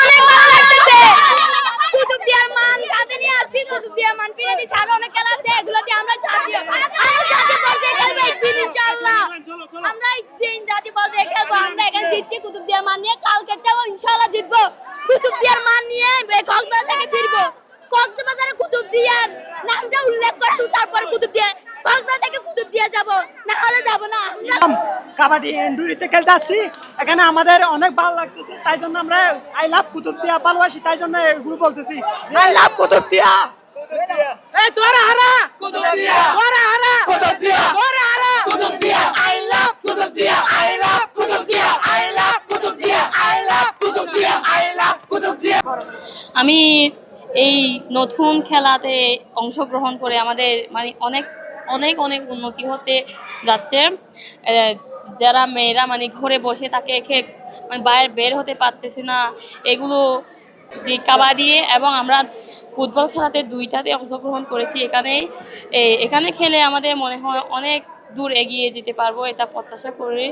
অনেক ভালো লাগতেছে। কুতুবদিয়ার মান কাঁধে নিয়ে আসছি, কুতুবদিয়ার মান ফিরে দিচ্ছে। আরো অনেক খেলা আছে, এগুলো দিয়ে আমরা জাতীয় পর্যায়ে খেলবো একদিন ইনশাআল্লাহ। আমরা একদিন জাতীয় পর্যায়ে খেলবো। আমরা এখানে জিতছি কুতুবদিয়ার মান নিয়ে, কালকেরটাও ইনশাআল্লাহ জিতবো। কুতুবদিয়ার মান নিয়ে কক্সবাজার থেকে ফিরবো। কক্সবাজারে কুতুবদিয়ার নামটা উল্লেখ করে তারপরে কুতুবদিয়া, কক্সবাজার থেকে কুতুবদিয়া যাবো, না হলে যাবো না। আমরা কাবাডি এন্ডুরিতে খেলতে আসছি, এখানে আমাদের অনেক ভালো লাগতেছে, তাই জন্য আমরা আই লাভ কুতুবদিয়া ভালোবাসি, তাই জন্য এগুলো বলতেছি আই লাভ কুতুবদিয়া। এই তোরা হারা কুতুবদিয়া, তোরা হারা কুতুবদিয়া, তোরা হারা Kutubdia, I love Kutubdia, I love Kutubdia, I love Kutubdia, I love Kutubdia, I love Kutubdia. আমি এই নতুন খেলাতে অংশগ্রহণ করে আমাদের মানে অনেক অনেক অনেক উন্নতি হতে যাচ্ছে। যারা মেয়েরা মানে ঘরে বসে থাকে মানে বাইরে বের হতে পারতেছে না, এগুলো যে কাবাডি এবং আমরা ফুটবল খেলাতে দুইটাতে অংশগ্রহণ করেছি। এখানে খেলে আমাদের মনে হয় অনেক দূর এগিয়ে যেতে পারবো, এটা প্রত্যাশা করি।